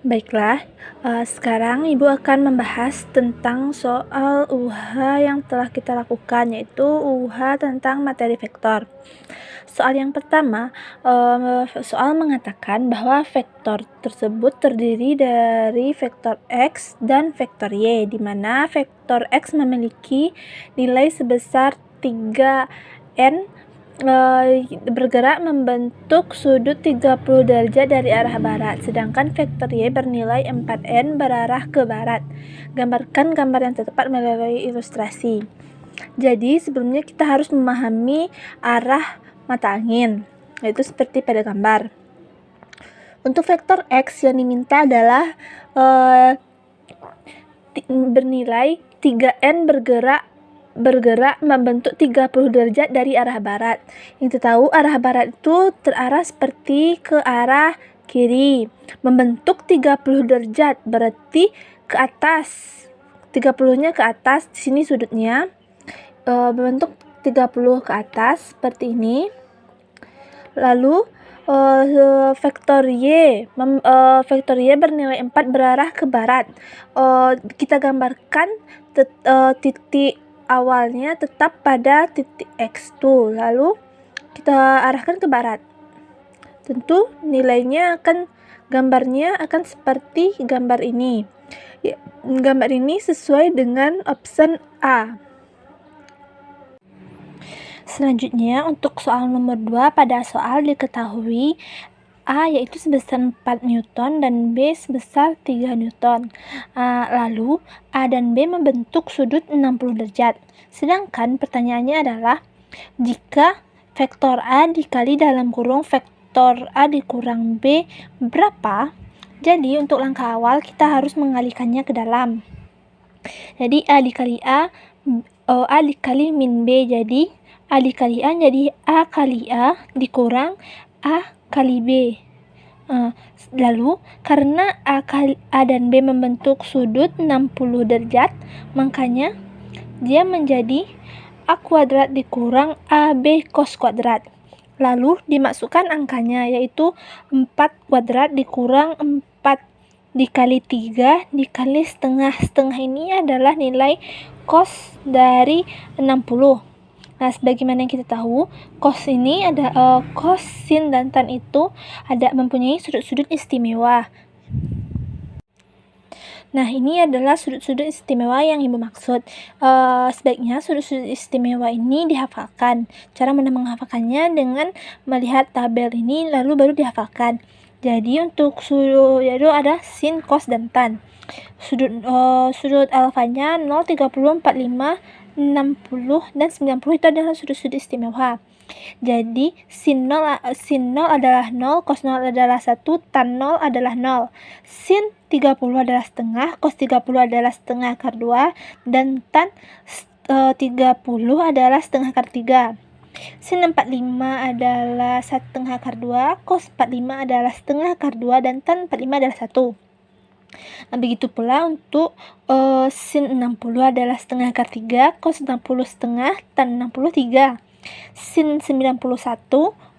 Baiklah, sekarang Ibu akan membahas tentang soal UH yang telah kita lakukan, yaitu UH tentang materi vektor. Soal yang pertama, soal mengatakan bahwa vektor tersebut terdiri dari vektor X dan vektor Y, di mana vektor X memiliki nilai sebesar 3n bergerak membentuk sudut 30 derajat dari arah barat, sedangkan vektor Y bernilai 4n berarah ke barat. Gambarkan gambar yang tepat melalui ilustrasi. Jadi sebelumnya kita harus memahami arah mata angin, yaitu seperti pada gambar. Untuk vektor X yang diminta adalah bernilai 3n bergerak membentuk 30 derajat dari arah barat. Yang kita tahu arah barat itu terarah seperti ke arah kiri. Membentuk 30 derajat berarti ke atas. 30-nya ke atas, di sini sudutnya. Membentuk 30 ke atas seperti ini. Lalu vektor Y bernilai 4 berarah ke barat. Kita gambarkan titik awalnya tetap pada titik X2, lalu kita arahkan ke barat. Tentu gambarnya akan seperti gambar ini. Gambar ini sesuai dengan option A. Selanjutnya untuk soal nomor 2, pada soal diketahui A yaitu sebesar 4 Newton dan B sebesar 3 Newton. Lalu A dan B membentuk sudut 60 derajat. Sedangkan pertanyaannya adalah jika vektor A dikali dalam kurung vektor A dikurang B berapa? Jadi untuk langkah awal kita harus mengalihkannya ke dalam. Jadi A dikali A dikali min B, jadi A dikali A jadi A kali A dikurang A kali B. Lalu karena A dan B membentuk sudut 60 derajat, makanya dia menjadi A kuadrat dikurang AB cos kuadrat. Lalu dimasukkan angkanya, yaitu 4 kuadrat dikurang 4 dikali 3 dikali setengah. Setengah ini adalah nilai cos dari 60. Nah, sebagaimana yang kita tahu, cos ini cos, sin, dan tan itu mempunyai sudut-sudut istimewa. Nah, ini adalah sudut-sudut istimewa yang Ibu maksud. Sebaiknya sudut-sudut istimewa ini dihafalkan. Cara mudah menghafalkannya dengan melihat tabel ini lalu baru dihafalkan. Jadi untuk sudut yaitu ada sin, cos, dan tan. Sudut alfanya 0, 30, 45, 60, dan 90 itu adalah sudut-sudut istimewa. Jadi sin 0 adalah 0, cos 0 adalah 1, tan 0 adalah 0. Sin 30 adalah setengah, cos 30 adalah setengah akar 2, dan tan 30 adalah setengah akar 3. Sin 45 adalah setengah akar 2, cos 45 adalah setengah akar 2, dan tan 45 adalah 1. Nah, begitu pula untuk sin 60 adalah setengah akar 3, cos 60 setengah, tan 60 3. Sin 91,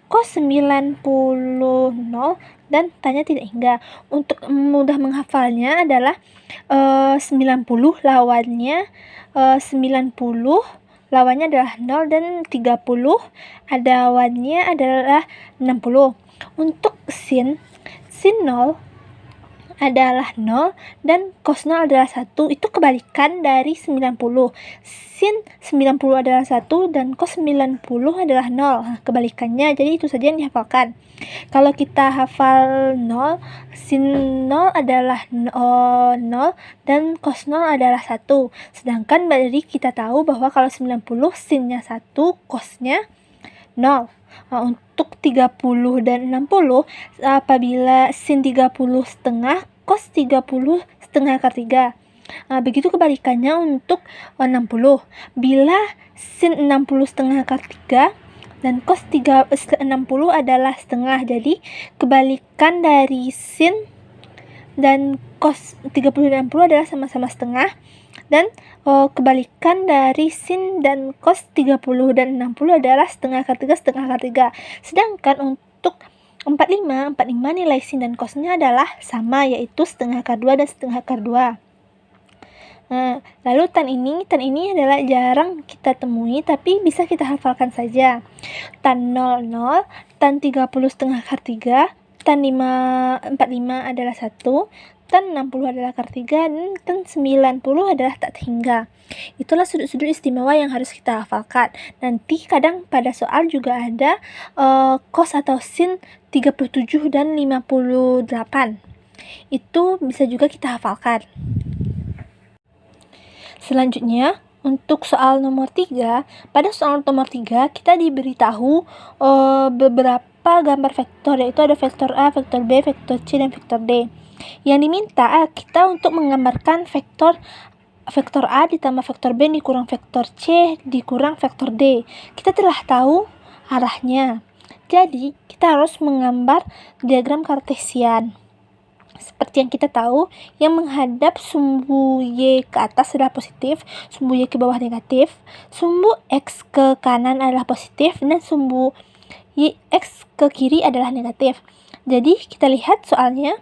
cos 90 0, dan tannya tidak hingga. Untuk mudah menghafalnya adalah 90 lawannya 90 lawannya adalah 0, dan 30 lawannya adalah 60. Untuk sin 0 adalah 0 dan cos 0 adalah 1. Itu kebalikan dari 90. Sin 90 adalah 1 dan cos 90 adalah 0. Nah, kebalikannya. Jadi itu saja yang dihafalkan. Kalau kita hafal 0, sin 0 adalah 0 dan cos 0 adalah 1. Sedangkan dari kita tahu bahwa kalau 90 sinnya 1, cosnya 0. Untuk 30 dan 60, apabila sin 30 setengah, cos 30 setengah akar 3. Begitu kebalikannya untuk 60. Bila sin 60 setengah akar 3 dan cos 60 adalah setengah, jadi kebalikan dari sin dan cos 30 dan 60 adalah sama-sama setengah, dan kebalikan dari sin dan cos 30 dan 60 adalah setengah akar 3, setengah akar 3. Sedangkan untuk 45 nilai sin dan cosnya adalah sama, yaitu setengah akar 2 dan setengah akar 2. Nah, lalu tan ini adalah jarang kita temui, tapi bisa kita hafalkan saja. Tan 00, tan 30 setengah akar 3, tan 45 adalah 1, tan 60 adalah akar 3, dan tan 90 adalah tak terhingga. Itulah sudut-sudut istimewa yang harus kita hafalkan. Nanti kadang pada soal juga ada cos atau sin 37 dan 58. Itu bisa juga kita hafalkan. Selanjutnya, untuk soal nomor 3, pada soal nomor 3 kita diberitahu beberapa gambar vektor, yaitu ada vektor A, vektor B, vektor C, dan vektor D. Yang diminta kita untuk menggambarkan vektor A ditambah vektor B dikurang vektor C dikurang vektor D. Kita telah tahu arahnya. Jadi, kita harus menggambar diagram kartesian. Seperti yang kita tahu, yang menghadap sumbu Y ke atas adalah positif, sumbu Y ke bawah negatif, sumbu X ke kanan adalah positif, dan sumbu Y X ke kiri adalah negatif. Jadi, kita lihat soalnya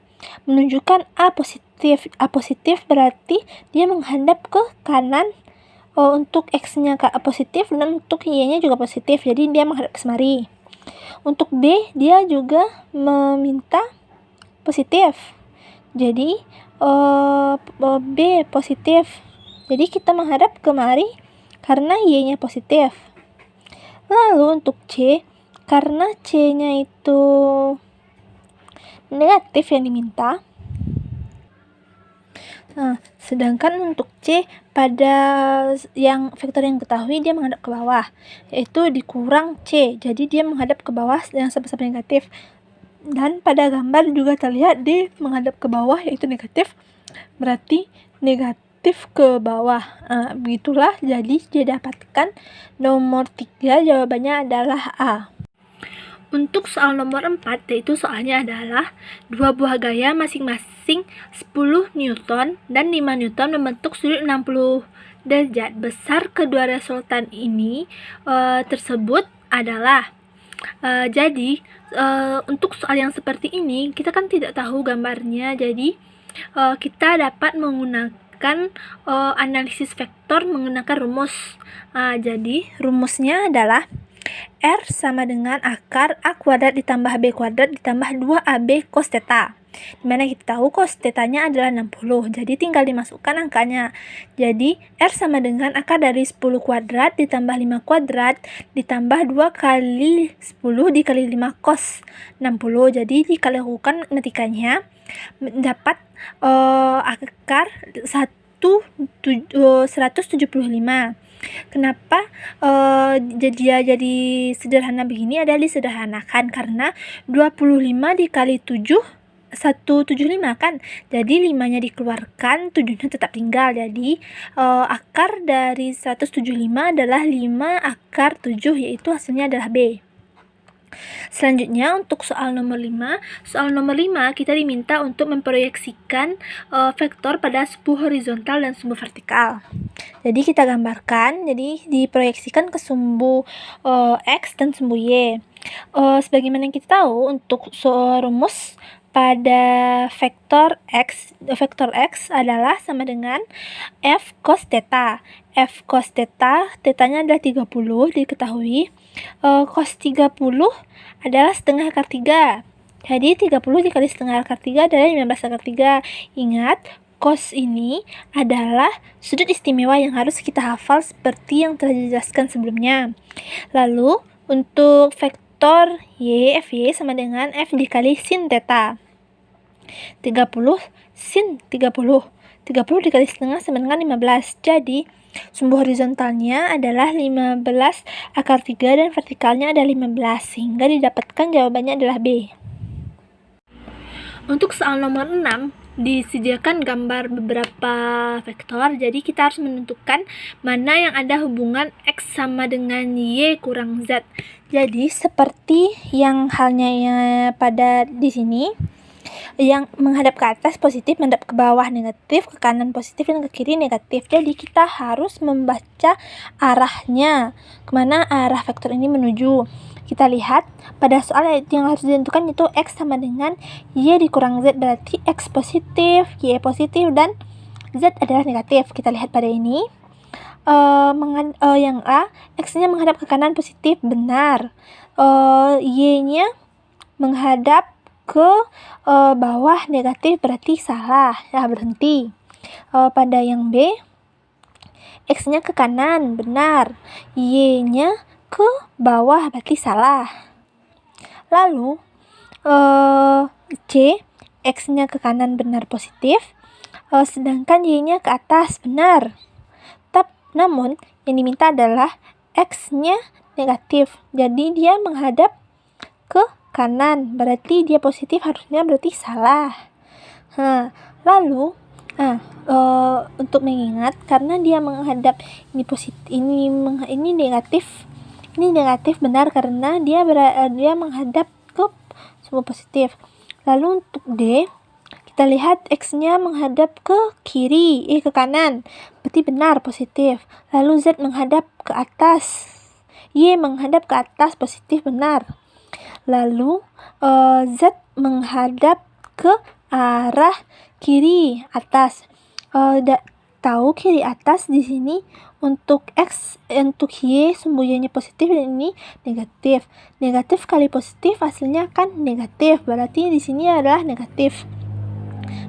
menunjukkan A positif. A positif berarti dia menghadap ke kanan untuk X-nya positif, dan untuk Y-nya juga positif, jadi dia menghadap ke semari. Untuk B, dia juga meminta positif. Jadi B positif. Jadi kita menghadap kemari karena Y-nya positif. Lalu untuk C, karena C-nya itu negatif yang diminta. Nah, sedangkan untuk C, pada yang vektor yang ketahui dia menghadap ke bawah, yaitu dikurang C. Jadi dia menghadap ke bawah yang sama-sama negatif. Dan pada gambar juga terlihat D menghadap ke bawah, yaitu negatif, berarti negatif ke bawah. Begitulah, jadi didapatkan nomor 3 jawabannya adalah A. Untuk soal nomor 4, yaitu soalnya adalah dua buah gaya masing-masing 10 Newton dan 5 Newton membentuk sudut 60 derajat. Besar kedua resultan ini tersebut adalah jadi untuk soal yang seperti ini kita kan tidak tahu gambarnya, jadi kita dapat menggunakan analisis vektor menggunakan rumus. Jadi rumusnya adalah R sama dengan akar A kuadrat ditambah B kuadrat ditambah 2AB cos theta. Dimana kita tahu cos theta-nya adalah 60, jadi tinggal dimasukkan angkanya. Jadi R sama dengan akar dari 10 kuadrat ditambah 5 kuadrat ditambah 2 kali 10 dikali 5 cos 60. Jadi jika lakukan matikannya dapat akar 175. Kenapa jadi sederhana begini? Ada disederhanakan karena 25 dikali 7 175 kan, jadi 5-nya dikeluarkan, 7-nya tetap tinggal. Jadi akar dari 175 adalah 5 akar 7, yaitu hasilnya adalah B. Selanjutnya untuk soal nomor 5. Soal nomor 5 kita diminta untuk memproyeksikan vektor pada sumbu horizontal dan sumbu vertikal. Jadi kita gambarkan, jadi diproyeksikan ke sumbu X dan sumbu Y. Sebagaimana yang kita tahu, untuk rumus pada vektor X adalah sama dengan F cos theta. F cos theta, theta-nya adalah 30, diketahui. Cos 30 adalah setengah akar 3. Jadi 30 dikali setengah akar 3 adalah 15 akar 3. Ingat, cos ini adalah sudut istimewa yang harus kita hafal seperti yang telah dijelaskan sebelumnya. Lalu, untuk vektor Y, Fy sama dengan F dikali sin theta. 30 sin 30. 30 dikali setengah sama dengan 15. Jadi, sumbu horizontalnya adalah 15 akar 3 dan vertikalnya adalah 15. Sehingga didapatkan jawabannya adalah B. Untuk soal nomor 6, disediakan gambar beberapa vektor, jadi kita harus menentukan mana yang ada hubungan X sama dengan Y kurang Z. Jadi seperti yang halnya pada di sini, yang menghadap ke atas positif, menghadap ke bawah negatif, ke kanan positif, dan ke kiri negatif. Jadi kita harus membaca arahnya, kemana arah vektor ini menuju. Kita lihat pada soal yang harus ditentukan itu X sama dengan Y dikurang Z, berarti X positif, Y positif, dan Z adalah negatif. Kita lihat pada ini. Yang A, X-nya menghadap ke kanan positif, benar. Y-nya menghadap ke bawah negatif, berarti salah. Ya, berhenti. Pada yang B, X-nya ke kanan, benar. Y-nya ke bawah, berarti salah. Lalu C, X-nya ke kanan, benar, positif. Sedangkan Y-nya ke atas, benar. Namun, yang diminta adalah X-nya negatif. Jadi, dia menghadap ke kanan. Berarti dia positif, harusnya berarti salah. Lalu, untuk mengingat, karena dia menghadap ini positif, ini negatif. Ini negatif, benar, karena dia menghadap ke semua positif. Lalu, untuk D, kita lihat X-nya menghadap ke kiri, ke kanan. Berarti benar, positif. Lalu Z menghadap ke atas. Y menghadap ke atas, positif, benar. Lalu Z menghadap ke arah kiri, atas. Tahu kiri atas di sini untuk X, untuk Y sembunyinya positif dan ini negatif. Negatif kali positif hasilnya kan negatif. Berarti di sini adalah negatif.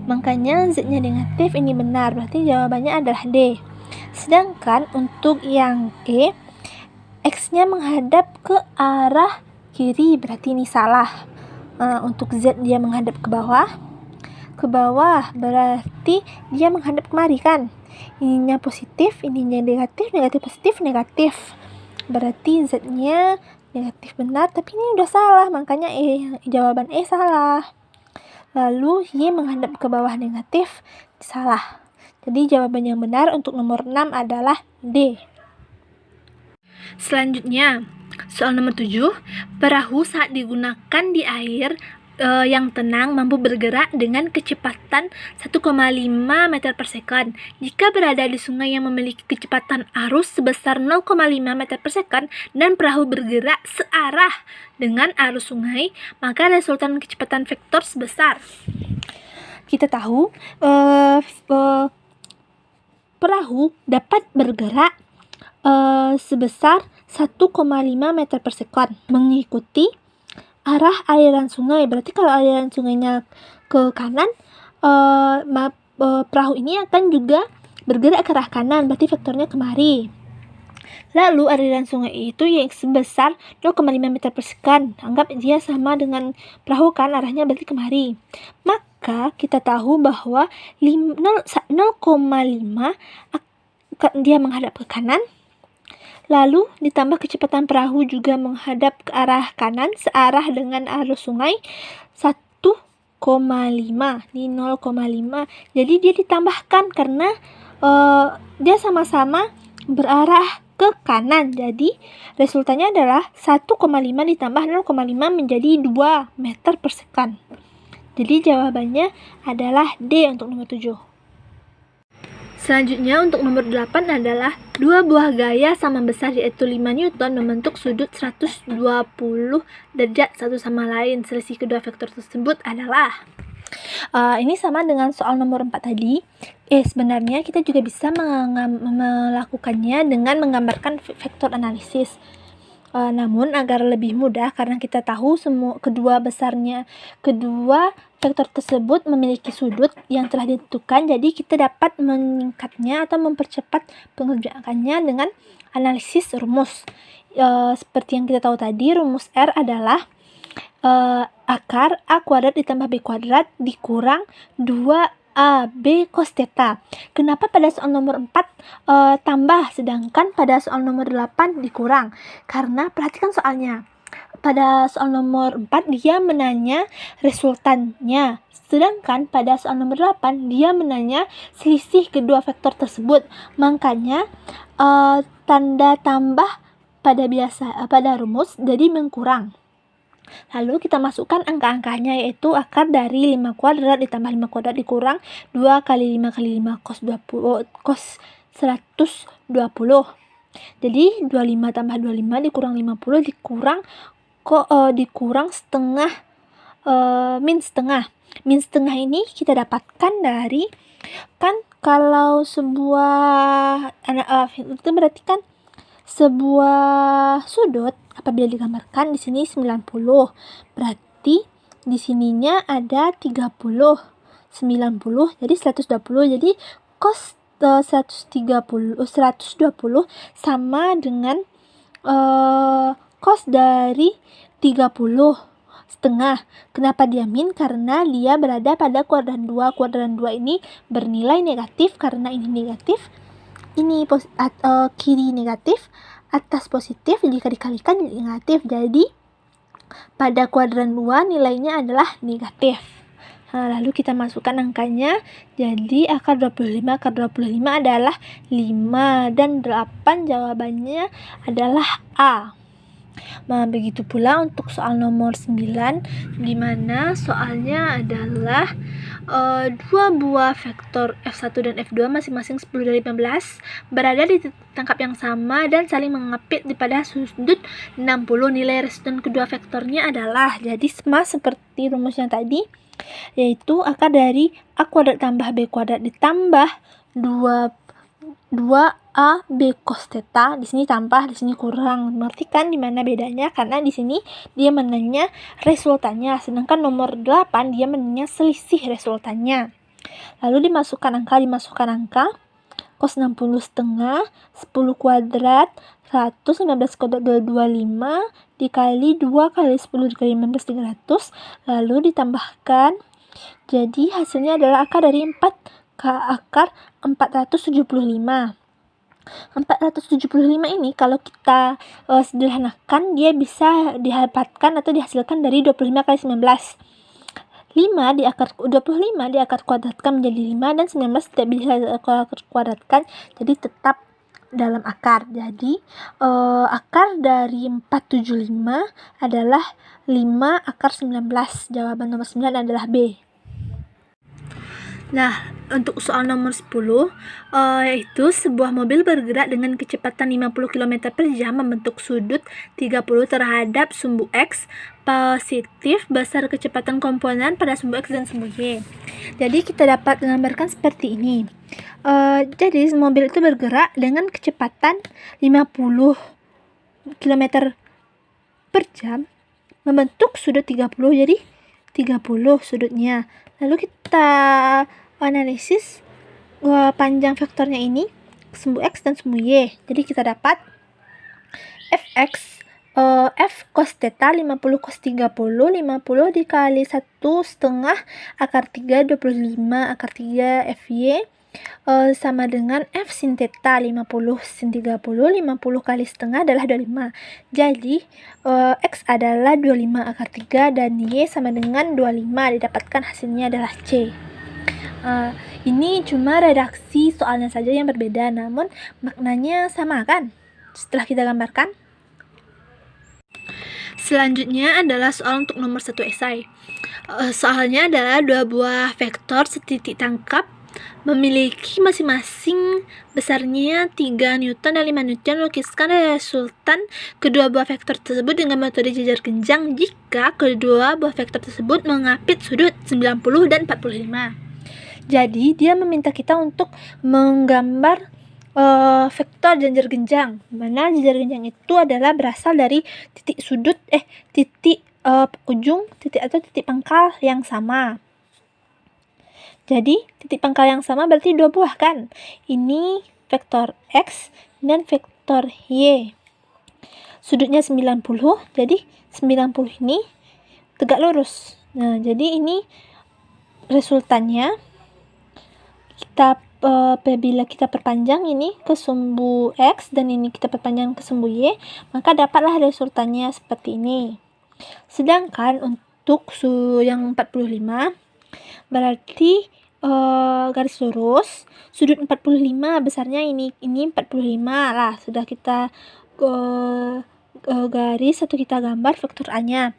Makanya Z-nya negatif, ini benar. Berarti jawabannya adalah D. Sedangkan untuk yang E, X-nya menghadap ke arah kiri, berarti ini salah. Untuk Z dia menghadap ke bawah. Ke bawah berarti dia menghadap kemari kan. Ininya positif, ininya negatif, negatif positif, negatif. Berarti Z-nya negatif, benar, tapi ini udah salah. Makanya jawaban E salah. Lalu Y menghadap ke bawah, negatif, salah. Jadi jawaban yang benar untuk nomor 6 adalah D. Selanjutnya, soal nomor 7. Perahu saat digunakan di air yang tenang mampu bergerak dengan kecepatan 1,5 meter per sekon. Jika berada di sungai yang memiliki kecepatan arus sebesar 0,5 meter per sekon dan perahu bergerak searah dengan arus sungai, maka resultan kecepatan vektor sebesar. Kita tahu perahu dapat bergerak sebesar 1,5 meter per sekon mengikuti arah aliran sungai. Berarti kalau aliran sungainya ke kanan, perahu ini akan juga bergerak ke arah kanan, berarti vektornya kemari. Lalu aliran sungai itu yang sebesar 0,5 meter per sekon. Anggap dia sama dengan perahu kan, arahnya berarti kemari. Maka kita tahu bahwa 0,5 dia menghadap ke kanan. Lalu ditambah kecepatan perahu juga menghadap ke arah kanan searah dengan arus sungai 1,5. Ini 0,5. Jadi dia ditambahkan karena dia sama-sama berarah ke kanan. Jadi resultannya adalah 1,5 ditambah 0,5 menjadi 2 meter per sekon. Jadi jawabannya adalah D untuk nomor 7. Selanjutnya untuk nomor 8 adalah dua buah gaya sama besar yaitu 5 Newton membentuk sudut 120 derajat satu sama lain. Selisih kedua vektor tersebut adalah ini sama dengan soal nomor 4 tadi. Sebenarnya kita juga bisa melakukannya dengan menggambarkan vektor analisis. Namun agar lebih mudah karena kita tahu kedua vektor tersebut memiliki sudut yang telah ditentukan, jadi kita dapat meningkatnya atau mempercepat pengerjaannya dengan analisis rumus. Seperti yang kita tahu tadi, rumus R adalah akar A kuadrat ditambah B kuadrat dikurang 2AB cos theta. Kenapa pada soal nomor 4 tambah, sedangkan pada soal nomor 8 dikurang? Karena perhatikan soalnya. Pada soal nomor 4 dia menanya resultannya, sedangkan pada soal nomor 8 dia menanya selisih kedua vektor tersebut. Makanya tanda tambah pada rumus jadi mengkurang. Lalu kita masukkan angka-angkanya, yaitu akar dari 5 kuadrat ditambah 5 kuadrat dikurang 2 kali 5 kali 5 cos 120. Jadi 25 tambah 25 dikurang 50 dikurang dikurang setengah, min setengah. Min setengah ini kita dapatkan dari, kan kalau sebuah itu berarti kan sebuah sudut apabila digambarkan di sini 90. Berarti di sininya ada 30, 90 jadi 120. Jadi cos 120 sama dengan cos dari 30 setengah. Kenapa dia min? Karena dia berada pada kuadran 2. Kuadran 2 ini bernilai negatif karena ini negatif, ini kiri negatif, atas positif, jika dikalikan jadi negatif. Jadi pada kuadran 2 nilainya adalah negatif. Nah, lalu kita masukkan angkanya. Jadi akar 25 adalah 5 dan 8, jawabannya adalah A. Nah, begitu pula untuk soal nomor 9, di mana soalnya adalah dua buah vektor F1 dan F2 masing-masing 10 dari 15 berada di titik tangkap yang sama dan saling mengapit di pada sudut 60. Nilai resultan kedua vektornya adalah, jadi sama seperti rumus yang tadi, yaitu akar dari A kuadrat tambah B kuadrat ditambah 2AB cos theta. Di sini tambah, di sini kurang. Mengerti kan di mana bedanya? Karena di sini dia menanya resultannya, sedangkan nomor 8 dia menanya selisih resultannya. Lalu dimasukkan angka. Cos 60 setengah, 10 kuadrat, 115 kuadrat 225 dikali 2 kali 10 dikali 15 300, lalu ditambahkan. Jadi hasilnya adalah akar dari 4 ke akar 475. 475 ini kalau kita sederhanakan, dia bisa didapatkan atau dihasilkan dari 25 kali 19. 5 di akar 25 di akar kuadratkan menjadi 5 dan 19 tidak bisa kuadratkan, jadi tetap dalam akar. Jadi akar dari 475 adalah 5 akar 19. Jawaban nomor 9 adalah B. Nah, untuk soal nomor 10, yaitu sebuah mobil bergerak dengan kecepatan 50 km per jam membentuk sudut 30 terhadap sumbu X positif besar kecepatan komponen pada sumbu X dan sumbu Y. Jadi kita dapat menggambarkan seperti ini. Jadi mobil itu bergerak dengan kecepatan 50 km per jam membentuk sudut 30, jadi 30 sudutnya. Lalu kita analisis panjang vektornya ini, sumbu X dan sumbu Y. Jadi kita dapat Fx F cos theta 50 cos 30, 50 dikali 1 setengah akar 3, 25 akar 3 Fy sama dengan F sin theta 50 sin 30, 50 kali setengah adalah 25. Jadi X adalah 25 akar 3 dan Y sama dengan 25. Didapatkan hasilnya adalah C. Ini cuma redaksi soalnya saja yang berbeda, namun maknanya sama kan setelah kita gambarkan. Selanjutnya adalah soal untuk nomor 1 esai. Soalnya adalah dua buah vektor setitik tangkap memiliki masing-masing besarnya 3 Newton dan 5 Newton. Lukiskan resultan kedua buah vektor tersebut dengan metode jejar genjang jika kedua buah vektor tersebut mengapit sudut 90 dan 45. Jadi dia meminta kita untuk menggambar vektor jejar genjang, mana jejar genjang itu adalah berasal dari titik sudut titik ujung titik atau titik pangkal yang sama. Jadi titik pangkal yang sama berarti dua buah kan. Ini vektor X dan vektor Y. Sudutnya 90, jadi 90 ini tegak lurus. Nah, jadi ini resultannya. Apabila kita perpanjang ini ke sumbu X dan ini kita perpanjang ke sumbu Y, maka dapatlah resultannya seperti ini. Sedangkan untuk yang 45 berarti garis lurus, sudut 45 besarnya ini 45 lah, sudah kita garis atau kita gambar vektor A-nya.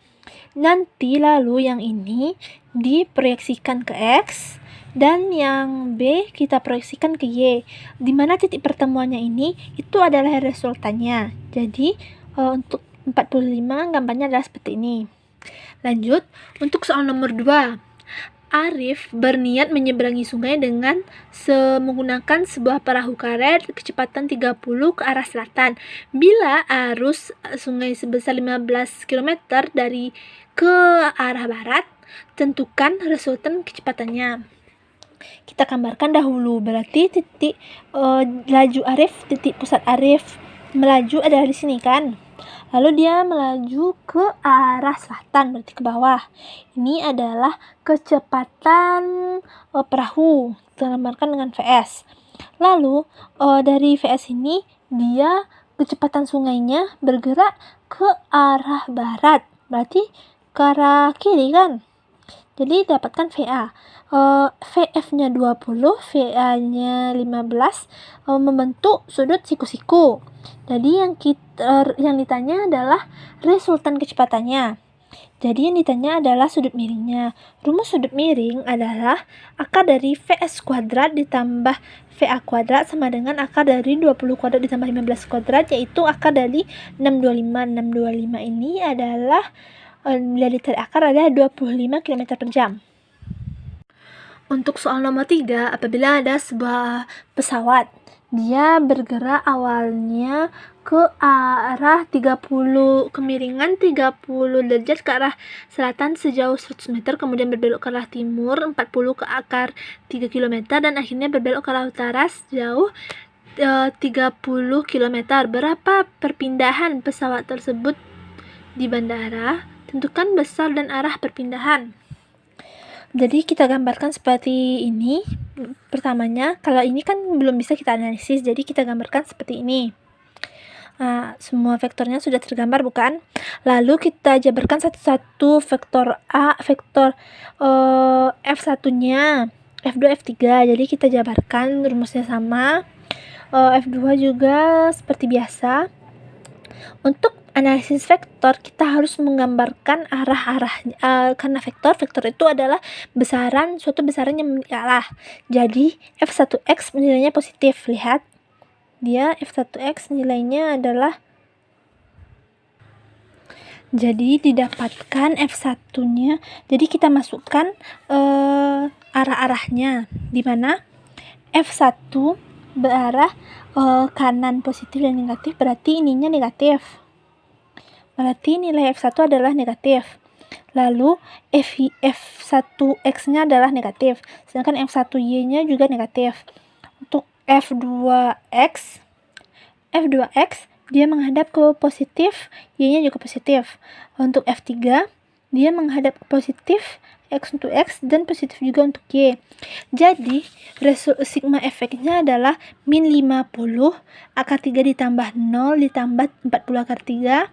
Nanti lalu yang ini diproyeksikan ke X dan yang B kita proyeksikan ke Y. Di mana titik pertemuannya ini itu adalah resultannya. Jadi untuk 45, gambarnya adalah seperti ini. Lanjut, untuk soal nomor 2. Arif berniat menyeberangi sungai dengan menggunakan sebuah perahu karet kecepatan 30 ke arah selatan. Bila arus sungai sebesar 15 km dari ke arah barat, tentukan resultan kecepatannya. Kita gambarkan dahulu, berarti titik laju Arif, titik pusat Arif melaju adalah di sini kan. Lalu dia melaju ke arah selatan, berarti ke bawah. Ini adalah kecepatan perahu, kita gambarkan dengan VS. Lalu dari VS ini dia kecepatan sungainya bergerak ke arah barat, berarti ke arah kiri kan. Jadi dapatkan VA. VF-nya 20, VA-nya 15, membentuk sudut siku-siku. Jadi yang ditanya adalah resultan kecepatannya. Jadi yang ditanya adalah sudut miringnya. Rumus sudut miring adalah akar dari VS kuadrat ditambah VA kuadrat sama dengan akar dari 20 kuadrat ditambah 15 kuadrat, yaitu akar dari 625. 625 ini adalah bila ditarik akar adalah 25 km per jam. Untuk soal nomor 3, apabila ada sebuah pesawat, dia bergerak awalnya ke arah 30 kemiringan 30 derajat ke arah selatan sejauh 100 meter, kemudian berbelok ke arah timur 40 ke akar 3 km, dan akhirnya berbelok ke arah utara sejauh 30 km. Berapa perpindahan pesawat tersebut di bandara? Tentukan besar dan arah perpindahan. Jadi kita gambarkan seperti ini. Pertamanya, kalau ini kan belum bisa kita analisis, jadi kita gambarkan seperti ini. Semua vektornya sudah tergambar bukan? Lalu kita jabarkan satu-satu vektor A, vektor F1-nya, F2, F3. Jadi kita jabarkan, rumusnya sama. F2 juga seperti biasa. Untuk analisis vektor, kita harus menggambarkan arah-arahnya, karena vektor itu adalah suatu besaran yang memiliki arah. Jadi F1x nilainya positif. Lihat, dia F1x nilainya adalah, jadi didapatkan F1-nya. Jadi kita masukkan arah-arahnya, di mana F1 berarah kanan positif dan negatif, berarti ininya negatif. Berarti nilai F1 adalah negatif. Lalu F1x-nya adalah negatif, sedangkan F1y-nya juga negatif. Untuk F2x dia menghadap ke positif, y-nya juga positif. Untuk F3 dia menghadap ke positif, x untuk x, dan positif juga untuk y. Jadi sigma efeknya adalah min 50 akar 3 ditambah 0 ditambah 40 akar 3,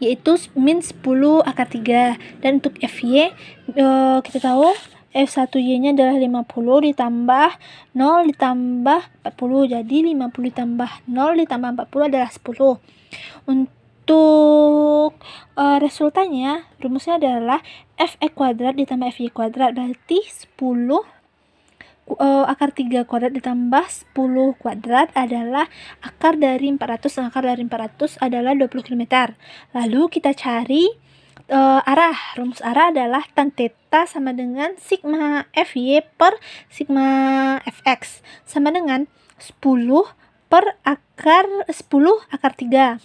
yaitu min 10 akar 3. Dan untuk Fy, kita tahu F1y-nya adalah 50 ditambah 0 ditambah 40. Jadi 50 ditambah 0 ditambah 40 adalah 10. Untuk resultannya, rumusnya adalah Fe kuadrat ditambah Fy kuadrat, berarti 10 akar 3 kuadrat ditambah 10 kuadrat adalah akar dari 400, dan akar dari 400 adalah 20 km. Lalu kita cari arah. Rumus arah adalah tan theta sama dengan sigma Fy per sigma Fx sama dengan 10 per akar 3.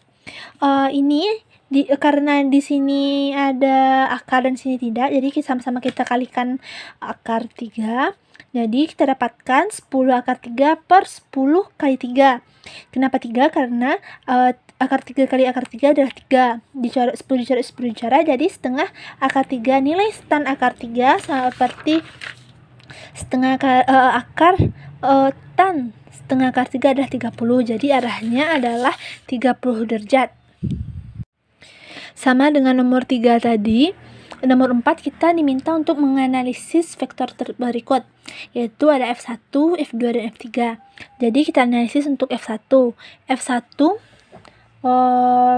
Ini karena di sini ada akar dan sini tidak, jadi sama-sama kita kalikan akar 3. Jadi kita dapatkan 10 akar 3 per 10 kali 3. Kenapa 3? Karena akar 3 kali akar 3 adalah 3. 10 dicoret, jadi setengah akar 3. Nilai tan akar 3 seperti setengah akar tan setengah akar 3 adalah 30. Jadi arahnya adalah 30 derajat. Sama dengan nomor 3 tadi, nomor 4 kita diminta untuk menganalisis vektor berikut, yaitu ada F1, F2, dan F3. Jadi kita analisis untuk F1. F1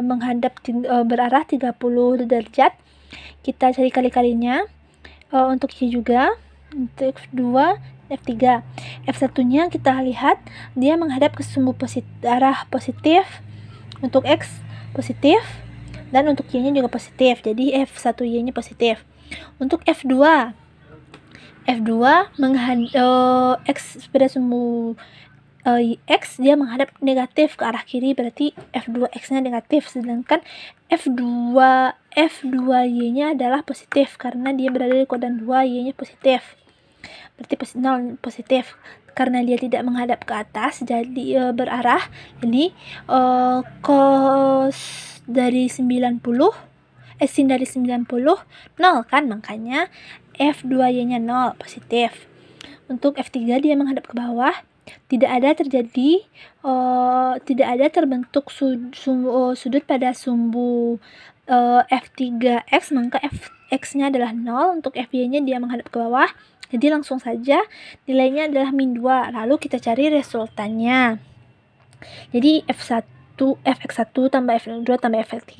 menghadap berarah 30 derajat. Kita cari kali-kalinya. Untuk Y juga, untuk F2, F3. F1-nya kita lihat dia menghadap ke sumbu arah positif. Untuk X positif, dan untuk Y-nya juga positif, jadi F1Y-nya positif. Untuk F2 X pada sumbu X dia menghadap negatif ke arah kiri, berarti F2X-nya negatif, sedangkan F2Y-nya adalah positif karena dia berada di kuadran 2, Y-nya positif. Berarti 0 positif. Karena dia tidak menghadap ke atas, jadi berarah, jadi cos dari 90 sin dari 90 0 kan, makanya F2Y-nya 0 positif. Untuk F3 dia menghadap ke bawah, tidak ada terbentuk sudut pada sumbu F3X, maka X-nya adalah 0. Untuk FY-nya dia menghadap ke bawah, jadi langsung saja nilainya adalah -2. Lalu kita cari resultannya. Jadi Fx1 tambah Fx2 tambah Fx3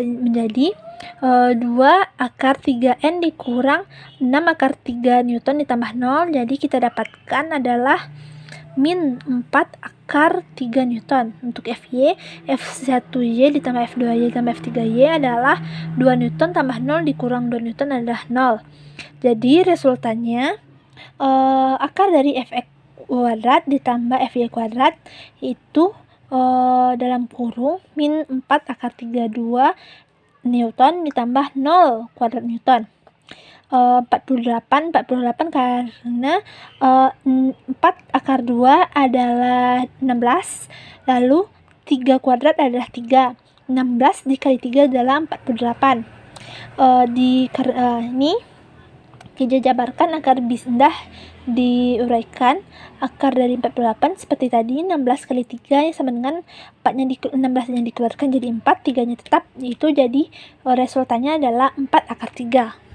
menjadi 2 akar 3N dikurang 6 akar 3 Newton ditambah 0. Jadi kita dapatkan adalah min 4 akar 3 Newton. Untuk Fy, F1Y ditambah F2Y ditambah F3Y adalah 2 Newton tambah 0 dikurang 2 Newton adalah 0. Jadi resultannya akar dari Fx kuadrat ditambah Fy kuadrat itu dalam kurung min 4 akar 32 Newton ditambah 0 kuadrat Newton. 48 karena 4 akar 2 adalah 16, lalu 3 kuadrat adalah 3. 16 dikali 3 adalah 48. Ini kita jabarkan agar bisa diuraikan. Akar dari 48 seperti tadi, 16 kali 3 sama dengan 16 yang dikeluarkan jadi 4, 3-nya tetap, itu jadi resultannya adalah 4 akar 3.